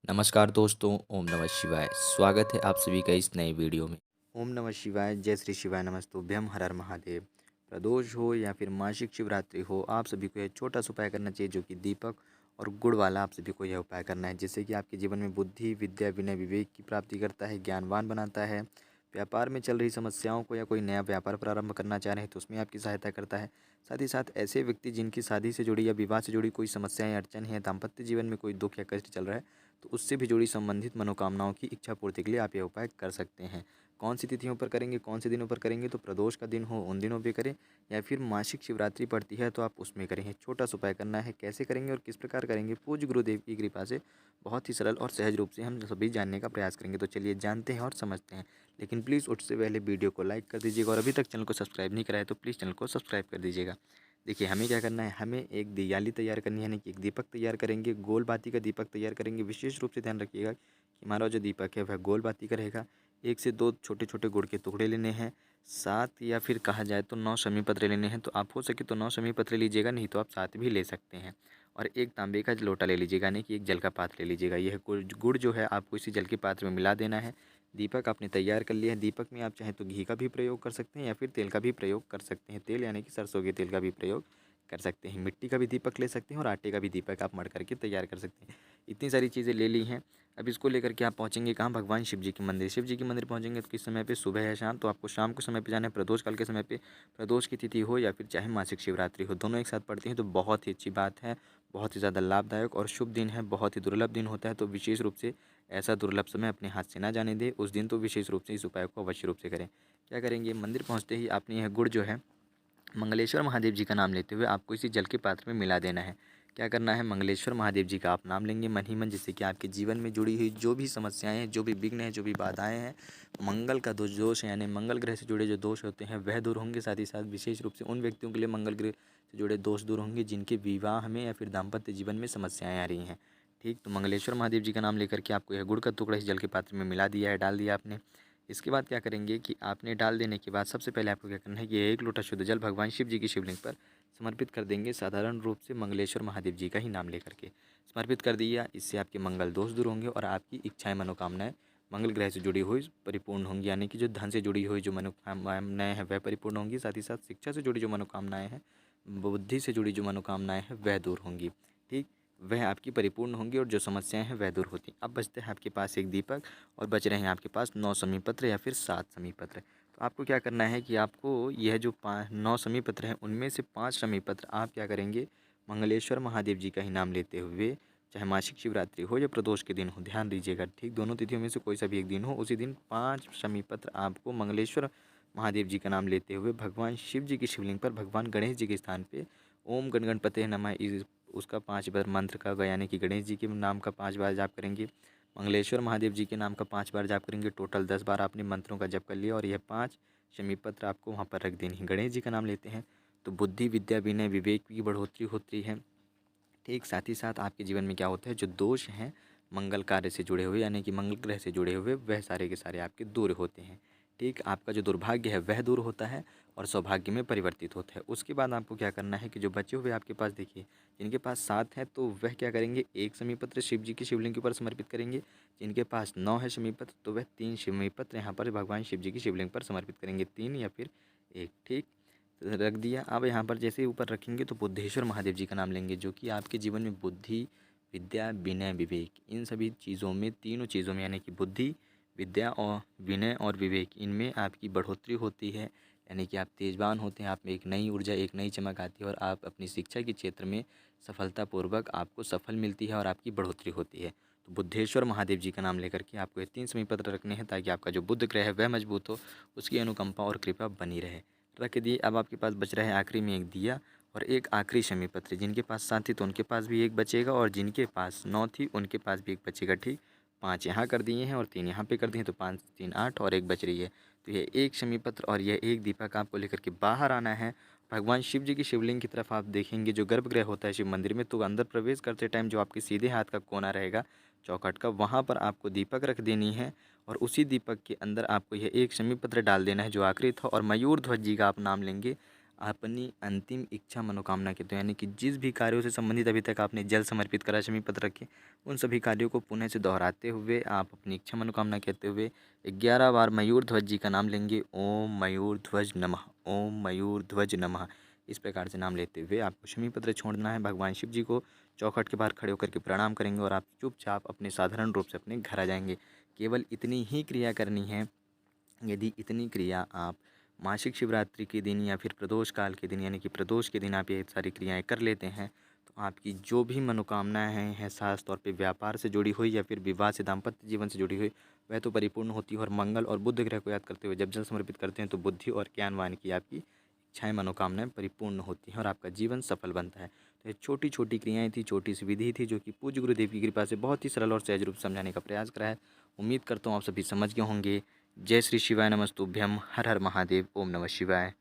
नमस्कार दोस्तों, ओम नमः शिवाय। स्वागत है आप सभी का इस नए वीडियो में। ओम नमः शिवाय, जय श्री शिवाय, नमस्तुभ्यम, हर हर महादेव। प्रदोष हो या फिर मासिक शिवरात्रि हो, आप सभी को यह छोटा सा उपाय करना चाहिए जो कि दीपक और गुड़ वाला आप सभी को यह उपाय करना है, जिससे कि आपके जीवन में बुद्धि, विद्या, विनय, विवेक की प्राप्ति करता है, ज्ञानवान बनाता है। व्यापार में चल रही समस्याओं को या कोई नया व्यापार प्रारंभ करना चाह रहे हैं तो उसमें आपकी सहायता करता है। साथ ही साथ ऐसे व्यक्ति जिनकी शादी से जुड़ी या विवाह से जुड़ी कोई समस्याएं, अड़चन है, दाम्पत्य जीवन में कोई दुख या कष्ट चल रहा है तो उससे भी जुड़ी संबंधित मनोकामनाओं की इच्छा पूर्ति के लिए आप यह उपाय कर सकते हैं। कौन सी तिथियों पर करेंगे, कौन से दिनों पर करेंगे, तो प्रदोष का दिन हो उन दिनों पे करें या फिर मासिक शिवरात्रि पड़ती है तो आप उसमें करें। छोटा सा उपाय करना है, कैसे करेंगे और किस प्रकार करेंगे, पूज्य गुरुदेव की कृपा से बहुत ही सरल और सहज रूप से हम सभी जानने का प्रयास करेंगे। तो चलिए जानते हैं और समझते हैं। लेकिन प्लीज़ उससे पहले वीडियो को लाइक कर दीजिएगा और अभी तक चैनल को सब्सक्राइब नहीं कराए तो प्लीज़ चैनल को सब्सक्राइब कर दीजिएगा। देखिए हमें क्या करना है, हमें एक दियाली तैयार करनी है, यानी कि एक दीपक तैयार करेंगे, गोल बाती का दीपक तैयार करेंगे। विशेष रूप से ध्यान रखिएगा कि हमारा जो दीपक है वह गोल बाती का रहेगा। 1 से 2 छोटे-छोटे गुड़ के टुकड़े लेने हैं। 7 या फिर कहा जाए तो 9 शमी पत्र लेने हैं। तो आप हो सके तो 9 शमी पत्र लीजिएगा, नहीं तो आप 7 भी ले सकते हैं। और एक तांबे का लोटा ले लीजिएगा, यानी कि एक जल का पात्र ले लीजिएगा। यह गुड़ गुड़ जो है आपको इसी जल के पात्र में मिला देना है। दीपक आपने तैयार कर लिया है। दीपक में आप चाहें तो घी का भी प्रयोग कर सकते हैं या फिर तेल का भी प्रयोग कर सकते हैं। तेल यानी कि सरसों के तेल का भी प्रयोग कर सकते हैं। मिट्टी का भी दीपक ले सकते हैं और आटे का भी दीपक आप मढ़ करके तैयार कर सकते हैं। इतनी सारी चीज़ें ले ली हैं। अब इसको लेकर के आप पहुँचेंगे कहाँ, भगवान शिव जी के मंदिर। शिव जी के मंदिर पहुँचेंगे तो किस समय पे, सुबह या शाम, तो आपको शाम के समय पे जाना है, प्रदोष काल के समय पे। प्रदोष की तिथि हो या फिर चाहे मासिक शिवरात्रि हो, दोनों एक साथ पड़ती हैं तो बहुत ही अच्छी बात है। बहुत ही ज़्यादा लाभदायक और शुभ दिन है, बहुत ही दुर्लभ दिन होता है। तो विशेष रूप से ऐसा दुर्लभ समय अपने हाथ से ना जाने दें। उस दिन तो विशेष रूप से इस उपाय को अवश्य रूप से करें। क्या करेंगे, मंदिर पहुँचते ही आपने यह गुड़ जो है मंगलेश्वर महादेव जी का नाम लेते हुए आपको इसी जल के पात्र में मिला देना है। क्या करना है, मंगलेश्वर महादेव जी का आप नाम लेंगे मन ही मन, जिससे कि आपके जीवन में जुड़ी हुई जो भी समस्याएं हैं, जो भी विघ्न है, जो भी बाधाएं हैं, मंगल का दोष है, यानी मंगल ग्रह से जुड़े जो दोष होते हैं वह दूर होंगे। साथ ही साथ विशेष रूप से उन व्यक्तियों के लिए मंगल ग्रह से जुड़े दोष दूर होंगे जिनके विवाह में या फिर दाम्पत्य जीवन में समस्याएं आ रही हैं। ठीक, तो मंगलेश्वर महादेव जी का नाम लेकर के आपको यह गुड़ का टुकड़ा इस जल के पात्र में मिला दिया है, डाल दिया आपने। इसके बाद क्या करेंगे कि आपने डाल देने के बाद सबसे पहले आपको क्या करना है कि 1 लोटा शुद्ध जल भगवान शिव जी की शिवलिंग पर समर्पित कर देंगे। साधारण रूप से मंगलेश्वर महादेव जी का ही नाम लेकर के समर्पित कर दिया। इससे आपके मंगल दोष दूर होंगे और आपकी इच्छाएं, मनोकामनाएं मंगल ग्रह से जुड़ी हुई परिपूर्ण होंगी, यानी कि जो धन से जुड़ी हुई जो मनोकामनाएं हैं वह परिपूर्ण होंगी। साथ ही साथ शिक्षा से जुड़ी जो मनोकामनाएं हैं, बुद्धि से जुड़ी जो मनोकामनाएं हैं वह दूर होंगी। ठीक, वह आपकी परिपूर्ण होंगी और जो समस्याएं हैं वह दूर होती। अब बचते हैं आपके पास एक दीपक और बच रहे हैं आपके पास 9 समी पत्र या फिर 7 समी पत्र। तो आपको क्या करना है कि आपको यह जो 9 समी पत्र हैं उनमें से 5 समी पत्र आप क्या करेंगे, मंगलेश्वर महादेव जी का ही नाम लेते हुए, चाहे मासिक शिवरात्रि हो या प्रदोष के दिन हो, ध्यान दीजिएगा। ठीक, दोनों तिथियों में से कोई सा भी एक दिन हो, उसी दिन 5 शमी पत्र आपको मंगलेश्वर महादेव जी का नाम लेते हुए भगवान शिव जी की शिवलिंग पर, भगवान गणेश जी के स्थान पे ओम गण गणपते नमः इस उसका 5 बार मंत्र का, यानी कि गणेश जी के नाम का 5 बार जाप करेंगे। मंगलेश्वर महादेव जी के नाम का 5 बार जाप करेंगे। टोटल 10 बार आपने मंत्रों का जप कर लिया और यह 5 शमी पत्र आपको वहाँ पर रख देनी है। गणेश जी का नाम लेते हैं तो बुद्धि, विद्या, विनय, विवेक की बढ़ोतरी होती है। ठीक, साथ ही साथ आपके जीवन में क्या होता है, जो दोष हैं मंगल कार्य से जुड़े हुए, यानी कि मंगल ग्रह से जुड़े हुए, वह सारे के सारे आपके दूर होते हैं। ठीक, आपका जो दुर्भाग्य है वह दूर होता है और सौभाग्य में परिवर्तित होता है। उसके बाद आपको क्या करना है कि जो बचे हुए आपके पास, देखिए जिनके पास 7 है तो वह क्या करेंगे, 1 शमी पत्र शिव जी की शिवलिंग के ऊपर समर्पित करेंगे। जिनके पास 9 है शमी पत्र तो वह 3 शमी पत्र यहाँ पर भगवान शिव जी की शिवलिंग पर समर्पित करेंगे, 3 या फिर 1। ठीक, रख दिया। अब यहाँ पर जैसे ही ऊपर रखेंगे तो बुद्धेश्वर महादेव जी का नाम लेंगे, जो कि आपके जीवन में बुद्धि, विद्या, विनय, विवेक, इन सभी चीज़ों में, तीनों चीज़ों में, यानी कि बुद्धि, विद्या और विनय और विवेक, इनमें आपकी बढ़ोतरी होती है। यानी कि आप तेजवान होते हैं, आप में एक नई ऊर्जा, एक नई चमक आती है और आप अपनी शिक्षा के क्षेत्र में सफलतापूर्वक आपको सफल मिलती है और आपकी बढ़ोतरी होती है। तो बुद्धेश्वर महादेव जी का नाम लेकर के आपको ये 3 समी पत्र रखने हैं, ताकि आपका जो बुध ग्रह है वह मजबूत हो, उसकी अनुकंपा और कृपा बनी रहे। रख दिए। अब आपके पास बच रहा है आखिरी में एक दिया और एक आखिरी शमी पत्र। जिनके पास 7 थी तो उनके पास भी एक बचेगा और जिनके पास 9 थी उनके पास भी एक बचेगा। ठीक, 5 यहाँ कर दिए हैं और 3 यहाँ पे कर दिए हैं, तो 5 3 8 और एक बच रही है। तो ये एक शमी पत्र और यह एक दीपक आपको लेकर के बाहर आना है। भगवान शिव जी की शिवलिंग की तरफ आप देखेंगे, जो गर्भगृह होता है शिव मंदिर में, तो अंदर प्रवेश करते टाइम जो आपके सीधे हाथ का कोना रहेगा चौखट का, वहाँ पर आपको दीपक रख देनी है और उसी दीपक के अंदर आपको यह एक शमी पत्र डाल देना है जो आखिरी था, और मयूर ध्वज जी का आप नाम लेंगे। अपनी अंतिम इच्छा मनोकामना कहते हैं, यानी कि जिस भी कार्यों से संबंधित अभी तक आपने जल समर्पित करा शमी पत्र रखे, उन सभी कार्यों को पुनः से दोहराते हुए आप अपनी इच्छा मनोकामना कहते हुए 11 बार मयूर ध्वज जी का नाम लेंगे। ओम मयूर ध्वज नमः, ओम मयूर ध्वज नमः। इस प्रकार से नाम लेते हुए आपको शमी पत्र छोड़ना है। भगवान शिव जी को चौखट के बाहर खड़े होकर के प्रणाम करेंगे और आप चुपचाप अपने साधारण रूप से अपने घर आ जाएंगे। केवल इतनी ही क्रिया करनी है। यदि इतनी क्रिया आप मासिक शिवरात्रि के दिन या फिर प्रदोष काल के दिन, यानी कि प्रदोष के दिन आप ये सारी क्रियाएं कर लेते हैं, तो आपकी जो भी मनोकामनाएं हैं खास तौर पे व्यापार से जुड़ी हुई या फिर विवाह से, दाम्पत्य जीवन से जुड़ी हुई, वह तो परिपूर्ण होती है। और मंगल और बुध ग्रह को याद करते हुए जब जल समर्पित करते हैं तो बुद्धि और ज्ञानवान की आपकी इच्छाएं मनोकामनाएं परिपूर्ण होती हैं और आपका जीवन सफल बनता है। तो ये छोटी छोटी क्रियाएं थी, छोटी सी विधि थी, जो कि पूज्य गुरुदेव की कृपा से बहुत ही सरल और सहज रूप से समझाने का प्रयास करा है। उम्मीद करता हूँ आप सभी समझ गए होंगे। जय श्री शिवाय, नमस्तुभ्यम, हर हर महादेव, ओम नमः शिवाय।